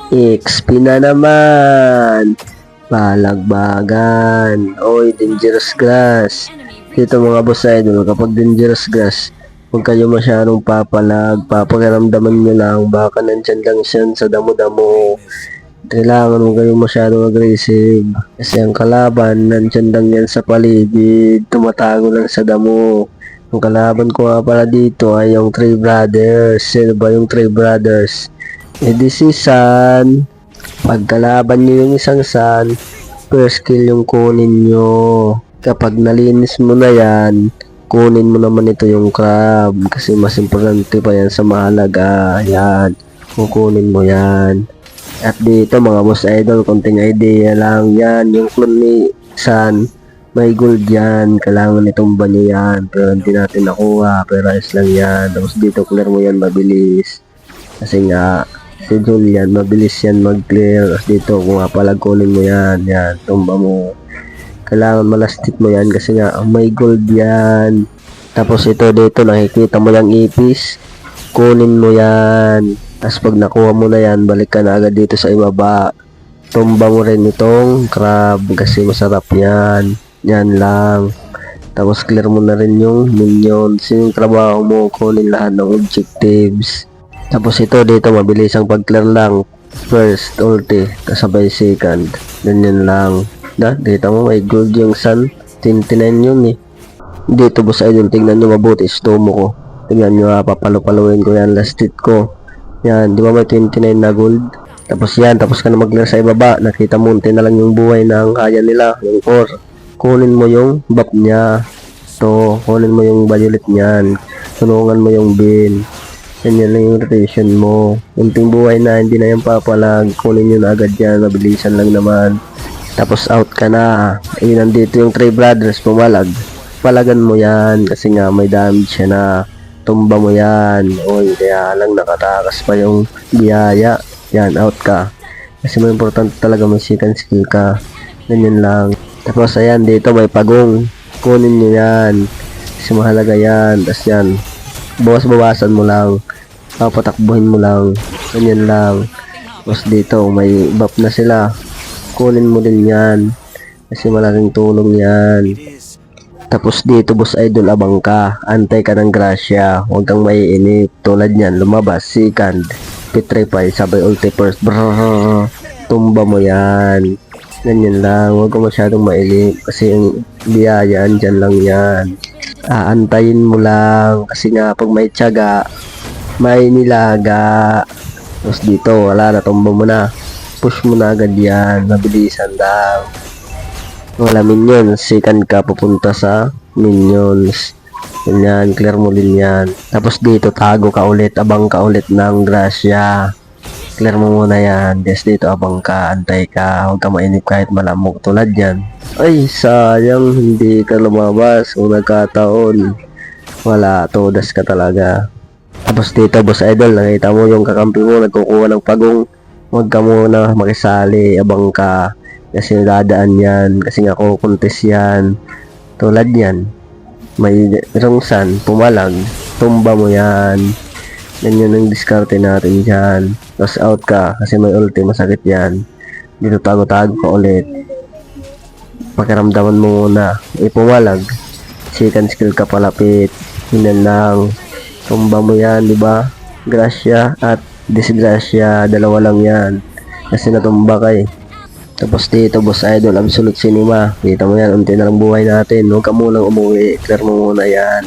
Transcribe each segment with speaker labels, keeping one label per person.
Speaker 1: XP na naman. Palagbagan. Oy, dangerous grass. Dito mga boss idol, kapag dangerous grass, huwag kayo masyadong papalag. Papakiramdaman nyo lang. Baka nandyan lang siyan sa damo-damo. Kailangan huwag kayo masyadong aggressive. Kasi ang kalaban, nandyan lang yan sa paligid. Tumatago lang sa damo. Ang kalaban ko nga pala dito ay yung Three Brothers. Sino ba yung Three Brothers? Si Sun. Pagkalaban nyo yung isang Sun, first kill yung kunin nyo. Kapag nalinis mo na yan, kunin mo naman ito yung crab. Kasi mas importante pa yan sa mahalaga. Yan, kukunin mo yan. At dito mga boss idol, konting idea lang yan. Yung clone ni Sun, may gold yan. Kailangan itumba nyo yan. Pero hindi natin nakuha. Pero ayos lang yan. Tapos dito clear mo yan mabilis. Kasi nga, si Julian, mabilis yan mag-clear. Dito, kung palag kunin mo yan, yan, tumba mo. Kailangan malastik mo yan kasi nga, may gold yan. Tapos ito dito, nakikita mo yung ipis. Kunin mo yan. Tapos pag nakuha mo na yan, balik ka na agad dito sa ibaba. Tumba mo rin itong crab kasi masarap yan. Yan lang. Tapos clear mo na rin yung minions. Yung trabaho mo, kunin lahat ng objectives. Tapos ito dito mabilis ang pag-clear lang. First, ulti, kasabay second. Ganyan lang. Dito mo may gold yung Sun. 29 yun eh. Dito boss idol, tingnan nyo mabuti. Stomo ko. Tingnan nyo papalo-paloin ko yan. Last hit ko. Yan, di ba may 29 na gold? Tapos yan, tapos ka na mag-clear sa ibaba. Nakita mo, unti na lang yung buhay ng kaya nila. Yung core. Kunin mo yung buff niya. To, kunin mo yung violet niyan. Tulungan mo yung bin. Ganyan lang yung rotation mo. Unting buhay na, hindi na yung papalag. Kunin nyo na agad yan. Mabilisan lang naman. Tapos out ka na. Nandito yung Three Brothers. Pumalag. Palagan mo yan. Kasi nga may damage siya na. Tumba mo yan. Oy, kaya lang nakatakas pa yung biyaya. Yan, out ka. Kasi may important talaga may second skill ka. Ganyan lang. Tapos ayan, dito may pagong. Kunin nyo yan. Kasi mahalaga yan. Tapos yan. Bawas-bawasan mo lang. Papatakbuhin mo lang. Ganyan lang. Tapos dito, may buff na sila. Kunin mo din yan. Kasi malaking tulong yan. Tapos dito, boss idol, abang ka. Antay ka ng grasya. Huwag kang maiinip. Tulad yan, lumabas. Second. Petrify. Sabay ulti first. Brrrr. Tumba mo yan. Ganyan lang. Huwag ka masyadong mailip. Kasi yung biyaya, andyan lang yan. Aantayin mo lang. Kasi nga, pag may tiyaga, may nilaga. Tapos dito, wala na. Tumba mo na. Push mo na agad yan. Mabilisan lang. Wala minions. Second ka pupunta sa minions. Ganyan. Clear mo din yan. Tapos dito, tago ka ulit. Abang ka ulit ng grasya. Clear mo muna yan. Yes, dito abang ka, antay ka. Huwag ka mainip kahit malamok tulad yan. Ay, sayang hindi ka lumabas. Kung nagkataon, wala, todas ka talaga. Tapos dito, boss idol, nakita mo yung kakampi mo, nagkukuha ng pagong. Huwag ka muna makisali, abang ka. Kasi dadaan yan. Kasi nga kukuntis yan. Tulad yan. May rungsan, pumalag. Tumba mo yan. Ganyan ang diskarte natin dyan. Tapos out ka kasi may ulti, masakit yan. Dito tago-tago ka ulit. Pakiramdaman mo muna. Pumalag. Second skill ka palapit. Hinan lang. Tumba mo yan, di ba? Grasya at disgrasya. Dalawa lang yan. Kasi natumba ka eh. Tapos dito, boss idol, absolute cinema. Kita mo yan, unti na lang buhay natin. Huwag ka munang umuwi. Clear mo muna yan.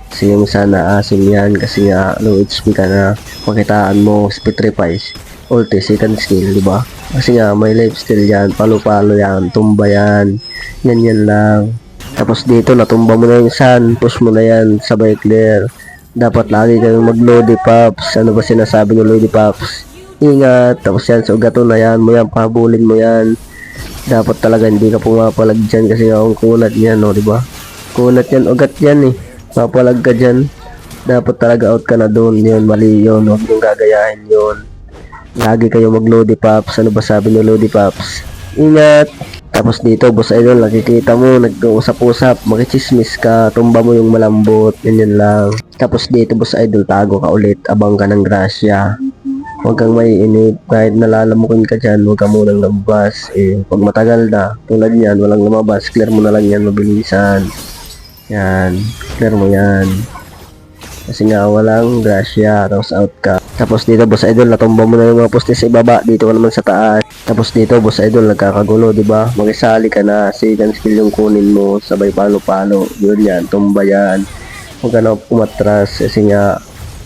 Speaker 1: Kasi yung sana asim yan kasi nga low HP ka na, pakitaan mo petrifies ulti second skill, di ba? Kasi nga may lifesteal yan, palo-palo yan, tumba yan, yan lang. Tapos dito natumba mo na yung Sun, push mo na yan, sabay clear. Dapat lagi kayong mag-loady pops. Ano ba sinasabi ng loady pops? Ingat. Tapos yan, so gato na yan mo yan, pahabulin mo yan. Dapat talaga hindi ka pumapalag dyan kasi nga ang kunat yan, no, di ba? Kunat yan, ugat yan eh. Papalag ka dyan. Dapat talaga out ka na doon. Yun, mali yun. Huwag yung gagayahin yun. Lagi kayo mag-loady pops. Ano ba sabi ng loady pops? Ingat! Tapos dito, boss idol, nakikita mo, nag-uusap-usap, makichismis ka, tumba mo yung malambot, ganyan lang. Tapos dito, boss idol, tago ka ulit, abang ka ng grasya. Huwag kang maiinip. Kahit nalalamukin ka dyan, huwag ka munang lumabas. Pag matagal na, tulad yan, walang lumabas, clear mo na lang yan mabilisan. Yan, clear mo yan. Kasi nga walang grasya, tapos out ka. Tapos dito boss idol, natumba mo na yung mga poste sa ibaba, dito ka naman sa taas. Tapos dito boss idol, nagkakagulo, di ba? Makisali ka na, second skill yung kunin mo, sabay palo-palo. Yun yan, tumba yan. Huwag ka na umatras kasi nga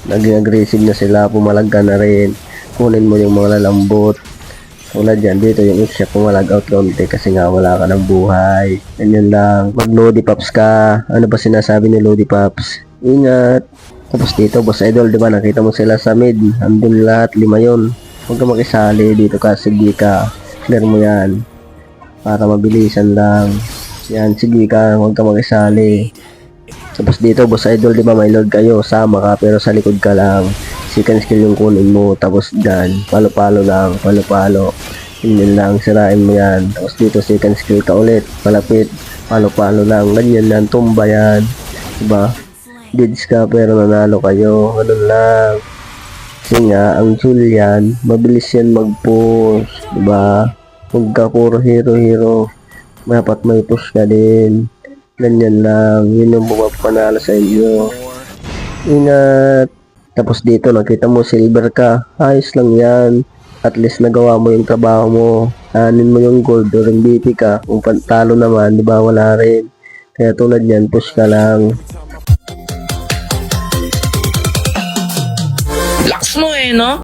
Speaker 1: naging aggressive na sila, pumalag ka na rin. Kunin mo yung mga lalambot. Tulad yan, dito yung X-Shock pumalag out konti kasi nga wala ka ng buhay. Ganyan lang. Mag Lodi Pops ka. Ano ba sinasabi ni Lodi Pops? Ingat. Tapos dito, boss idol, di ba nakita mo sila sa mid, andun lahat, 5 yun. Huwag ka makisali, dito ka, sige ka, clear mo yan, para mabilisan lang. Yan, sige ka, huwag ka makisali. Tapos dito, boss idol, di ba may load kayo, sama ka, pero sa likod ka lang. Second skill yung kunin mo, tapos dyan, palo-palo lang, palo-palo. Yun lang, sirain mo yan. Tapos dito, second skill ka ulit, palapit, palo-palo lang, ganyan lang, tumba yan. Diba? Deads ka pero nanalo kayo, ganun lang. Kasi nga, ang Julian, mabilis yan mag-push, diba? Huwag ka puro hero-hero, dapat may push ka din. Ganyan lang, yun yung bumapanalo sa inyo. Ingat! Tapos dito, nakita mo silver ka, ayos lang yan. At least nagawa mo yung trabaho mo, anin mo yung gold or MVP ka. Kung pantalo naman, diba, wala rin. Kaya tulad yan, push ka lang.
Speaker 2: Lakas mo no?